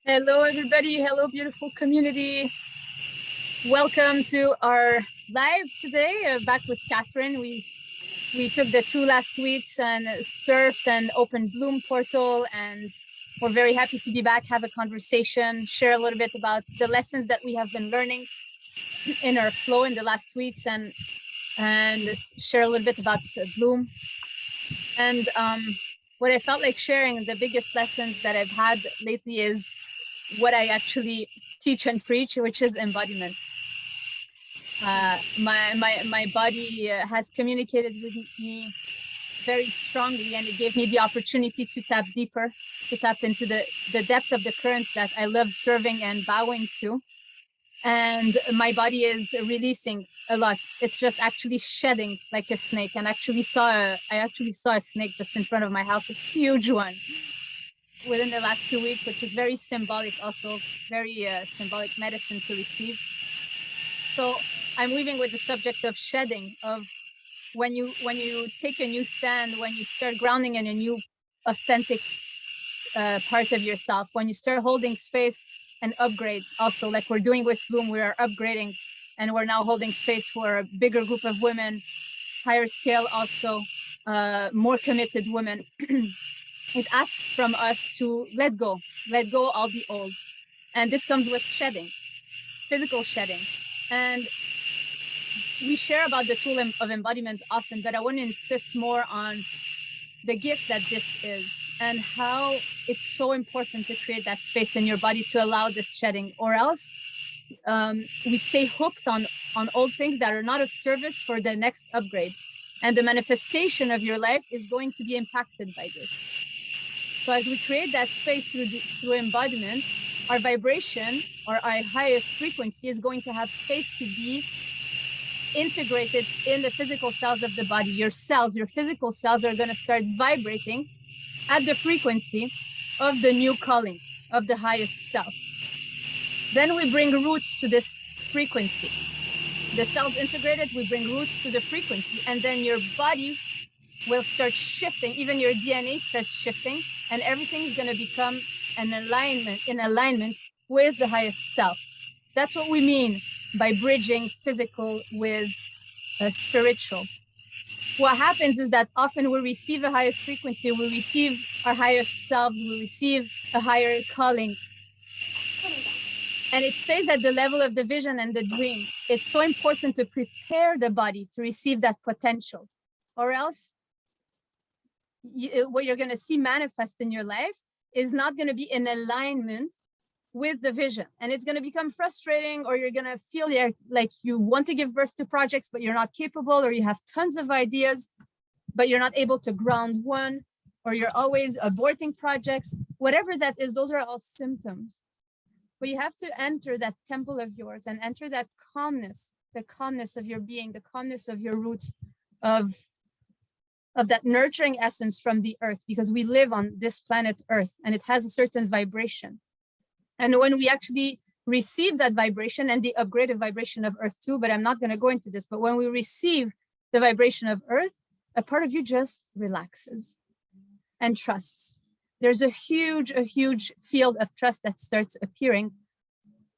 Hello, everybody. Hello, beautiful community. Welcome to our live today. Back with Catherine. We took the 2 last weeks and surfed and opened Bloom Portal, and we're very happy to be back, have a conversation, share a little bit about the lessons that we have been learning in our flow in the last weeks, and share a little bit about Bloom. And what I felt like sharing, the biggest lessons that I've had lately is what I actually teach and preach, which is embodiment. My body has communicated with me very strongly, and it gave me the opportunity to tap deeper, to tap into the depth of the current that I love serving and bowing to. And my body is releasing a lot. It's just actually shedding like a snake. And I actually saw a snake just in front of my house, a huge one, within the last 2 weeks, which is very symbolic, also very symbolic medicine to receive. So I'm leaving with the subject of shedding, of when you take a new stand, when you start grounding in a new authentic part of yourself, when you start holding space and upgrade, also like we're doing with Bloom, we are upgrading, and we're now holding space for a bigger group of women, higher scale, also more committed women. It asks from us to let go all the old. And this comes with shedding, physical shedding. And we share about the tool of embodiment often, but I want to insist more on the gift that this is and how it's so important to create that space in your body to allow this shedding, or else we stay hooked on old things that are not of service for the next upgrade. And the manifestation of your life is going to be impacted by this. So as we create that space through embodiment, our vibration or our highest frequency is going to have space to be integrated in the physical cells of the body. Your physical cells are going to start vibrating at the frequency of the new calling of the highest self. Then we bring roots to this frequency. The cells integrated, we bring roots to the frequency, and then your body will start shifting, even your DNA starts shifting, and everything is going to become in alignment with the highest self. That's what we mean by bridging physical with spiritual. What happens is that often we receive a highest frequency, we receive our highest selves, we receive a higher calling, and it stays at the level of the vision and the dream. It's so important to prepare the body to receive that potential, or else what you're going to see manifest in your life is not going to be in alignment with the vision, and it's going to become frustrating, or you're going to feel like you want to give birth to projects but you're not capable, or you have tons of ideas but you're not able to ground one, or you're always aborting projects. Whatever that is, those are all symptoms. But you have to enter that temple of yours and enter that calmness, the calmness of your being, the calmness of your roots, of that nurturing essence from the earth, because we live on this planet Earth and it has a certain vibration. And when we actually receive that vibration, and the upgraded vibration of Earth too, but I'm not going to go into this, but when we receive the vibration of Earth, a part of you just relaxes and trusts. There's a huge field of trust that starts appearing.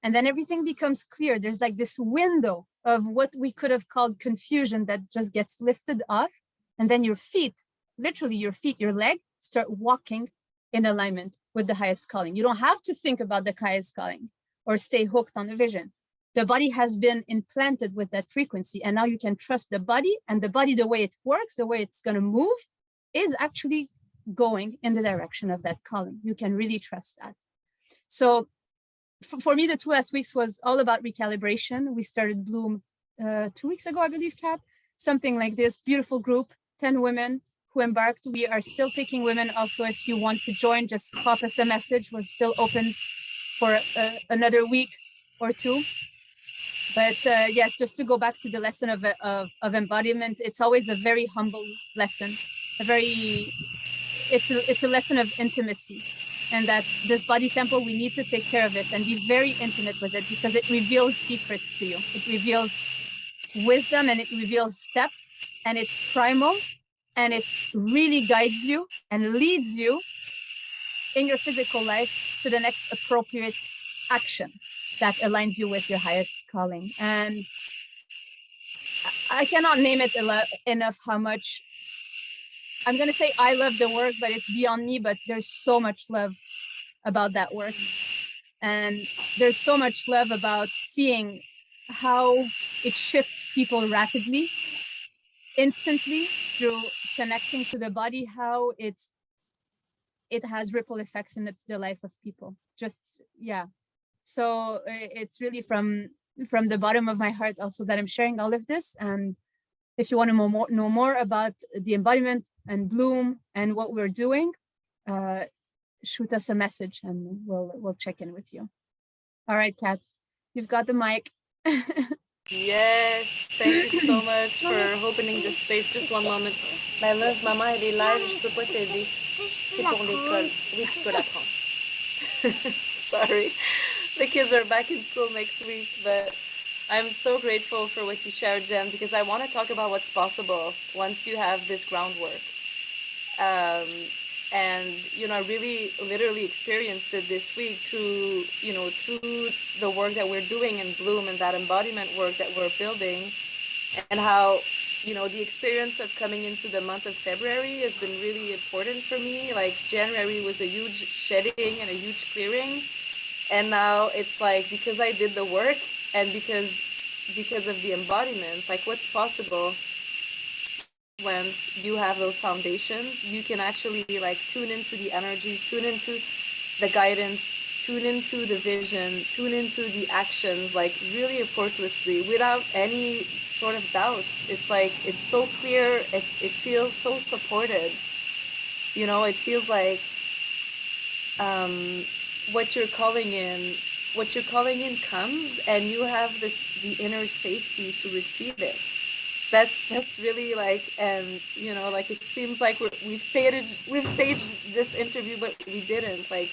And then everything becomes clear. There's like this window of what we could have called confusion that just gets lifted off. And then your feet, literally your feet, your leg, start walking in alignment with the highest calling. You don't have to think about the highest calling or stay hooked on the vision. The body has been implanted with that frequency, and now you can trust the body, and the body, the way it works, the way it's going to move, is actually going in the direction of that calling. You can really trust that. So for me, the 2 last weeks was all about recalibration. We started Bloom 2 weeks ago, I believe, Kat, something like this. Beautiful group, 10 women who embarked. We are still taking women. Also, if you want to join, just pop us a message. We're still open for another week or two. But yes, just to go back to the lesson of embodiment, it's always a very humble lesson. It's a lesson of intimacy, and that this body temple, we need to take care of it and be very intimate with it, because it reveals secrets to you. It reveals wisdom, and it reveals steps, and it's primal, and it really guides you and leads you in your physical life to the next appropriate action that aligns you with your highest calling. And I cannot name it enough how much I'm going to say I love the work, but it's beyond me. But there's so much love about that work. And there's so much love about seeing how it shifts people rapidly, instantly, through connecting to the body, how it has ripple effects in the life of people. Just, yeah. So it's really from the bottom of my heart also that I'm sharing all of this. And if you want to know more about the embodiment and Bloom and what we're doing, shoot us a message and we'll check in with you. All right, Kat, you've got the mic. Yes, thank you so much for opening this space. Just one moment. My love, maman, elle est live, je peux pas t'aider. C'est pour l'école. Oui, tu peux la prendre. Sorry. The kids are back in school next week, but I'm so grateful for what you shared, Jen, because I want to talk about what's possible once you have this groundwork. And, you know, I really literally experienced it this week through the work that we're doing in Bloom and that embodiment work that we're building, and how, you know, the experience of coming into the month of February has been really important for me. Like January was a huge shedding and a huge clearing. And now it's like, because I did the work and because of the embodiment, like what's possible once you have those foundations, you can actually like tune into the energy, tune into the guidance, tune into the vision, tune into the actions, like really effortlessly without any sort of doubts. It's like, it's so clear. It feels so supported. You know, it feels like what you're calling in comes, and you have the inner safety to receive it. That's really like, and you know, like it seems like we've staged this interview, but we didn't. Like,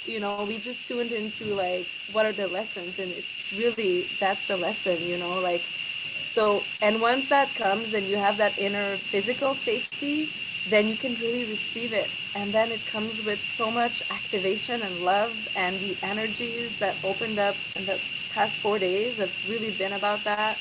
you know, we just tuned into like, what are the lessons, and it's really, that's the lesson, you know, like, so, and once that comes and you have that inner physical safety, then you can really receive it. And then it comes with so much activation and love, and the energies that opened up in the past 4 days have really been about that.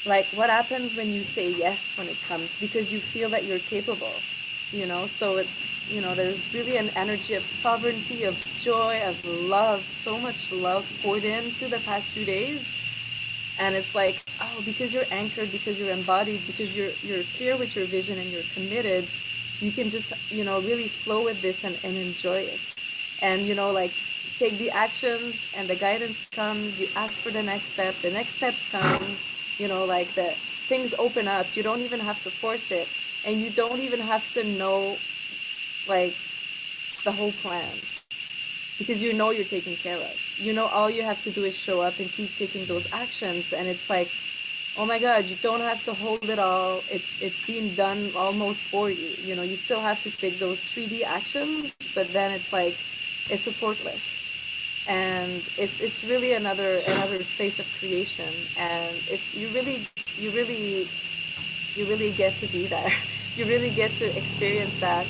Like, what happens when you say yes when it comes, because you feel that you're capable, you know? So it, you know, there's really an energy of sovereignty, of joy, of love, so much love poured into the past few days. And it's like, oh, because you're anchored, because you're embodied, because you're clear with your vision and you're committed, you can just, you know, really flow with this and enjoy it. And, you know, like, take the actions and the guidance comes, you ask for the next step comes, you know, like the things open up. You don't even have to force it. And you don't even have to know, like, the whole plan. Because you know you're taken care of. You know, all you have to do is show up and keep taking those actions. And it's like, oh my God, you don't have to hold it all. It's being done almost for you. You know, you still have to take those 3D actions, but then it's like, it's effortless. And it's really another space of creation. And it's, you really get to be there. You really get to experience that.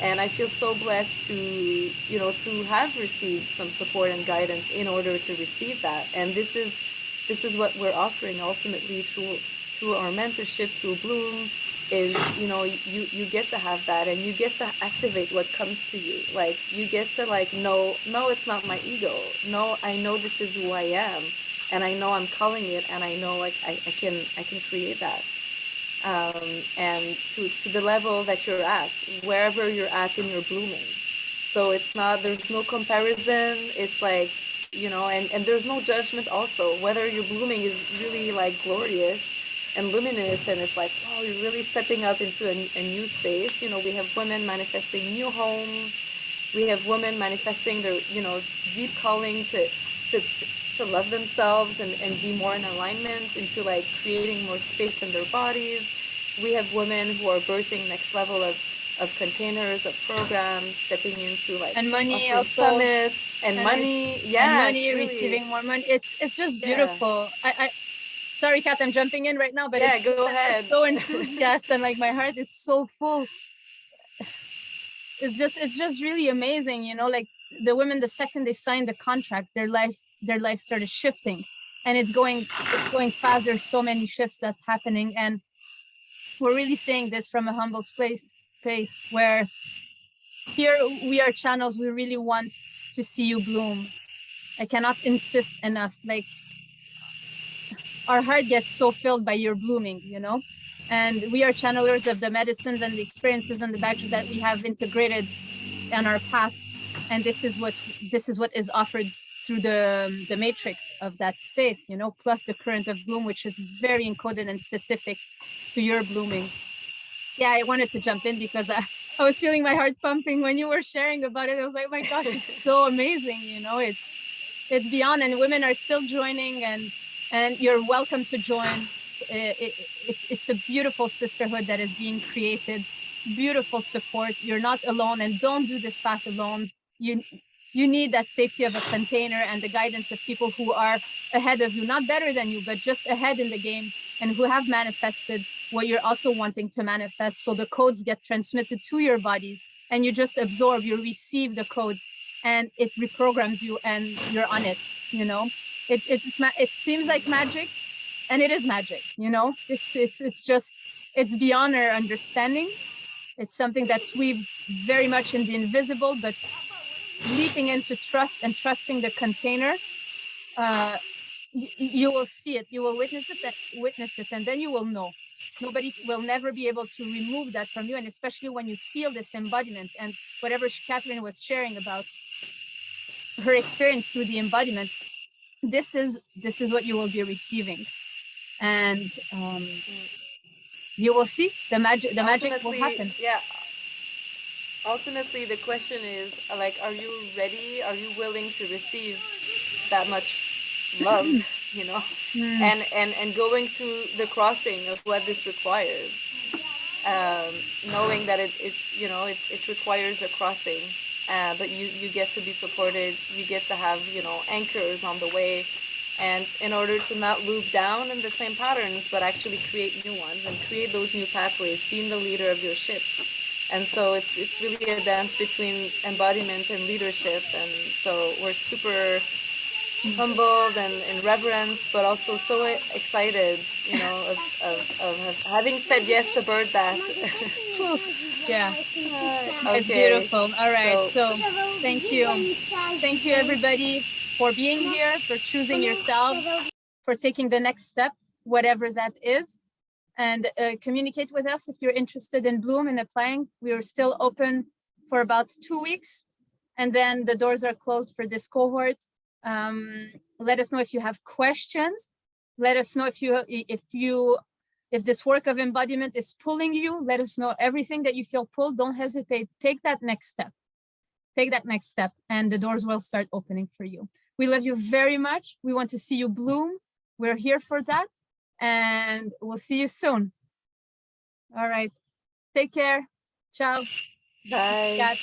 And I feel so blessed to, you know, to have received some support and guidance in order to receive that. And this is what we're offering ultimately through our mentorship, through Bloom, is, you know, you get to have that, and you get to activate what comes to you. Like, you get to like, no, it's not my ego. No, I know this is who I am, and I know I'm calling it, and I know like I can create that. And to the level that you're at, wherever you're at in your blooming. So it's not, there's no comparison. It's like, you know, and there's no judgment also, whether your blooming is really like glorious and luminous, and it's like, wow, you're really stepping up into a new space. You know, we have women manifesting new homes. We have women manifesting their, you know, deep calling to love themselves and be more in alignment, into like creating more space in their bodies. We have women who are birthing next level of containers, of programs, stepping into like, and money also, summits, and money, yeah, and money, really, receiving more money. It's just beautiful. I sorry, Kat, I'm jumping in right now, but go ahead. I'm so enthusiastic, and like my heart is so full. it's just really amazing, you know, like the women, the second they signed the contract, their life started shifting, and it's going fast. There's so many shifts that's happening, and we're really saying this from a humble place where here we are channels. We really want to see you bloom. I cannot insist enough. Like, our heart gets so filled by your blooming, you know, and we are channelers of the medicines and the experiences and the background that we have integrated on our path, and this is what is offered through the matrix of that space, you know, plus the current of bloom, which is very encoded and specific to your blooming. Yeah, I wanted to jump in because I was feeling my heart pumping when you were sharing about it. I was like, oh my gosh, it's so amazing, you know, it's beyond, and women are still joining, and you're welcome to join. It's a beautiful sisterhood that is being created, beautiful support. You're not alone, and don't do this path alone. You need that safety of a container and the guidance of people who are ahead of you, not better than you, but just ahead in the game, and who have manifested what you're also wanting to manifest. So the codes get transmitted to your bodies, and you just absorb, you receive the codes, and it reprograms you, and you're on it, you know. It seems like magic, and it is magic, you know. It's beyond our understanding. It's something that's weaved very much in the invisible, but leaping into trust and trusting the container, you will see it, you will witness it, and then you will know. Nobody will never be able to remove that from you, and especially when you feel this embodiment, and whatever Catherine was sharing about her experience through the embodiment, this is what you will be receiving, and you will see the magic will happen. Yeah, ultimately the question is, like, are you ready, are you willing to receive that much love, you know, and going through the crossing of what this requires, knowing that it you know, it requires a crossing, but you get to be supported, you get to have, you know, anchors on the way, and in order to not loop down in the same patterns, but actually create new ones and create those new pathways, being the leader of your ship. And so it's really a dance between embodiment and leadership, and so we're super humbled and in reverence, but also so excited, you know, of having said yes to bird that. Yeah, Okay. it's beautiful. All right, so thank you everybody for being here, for choosing yourselves, for taking the next step, whatever that is, and communicate with us if you're interested in bloom and applying. We are still open for about 2 weeks, and then the doors are closed for this cohort. Let us know if you have questions. Let us know if this work of embodiment is pulling you. Let us know everything that you feel pulled. Don't hesitate. Take that next step. Take that next step, and the doors will start opening for you. We love you very much. We want to see you bloom. We're here for that, and we'll see you soon. All right. Take care. Ciao. Bye. Cat.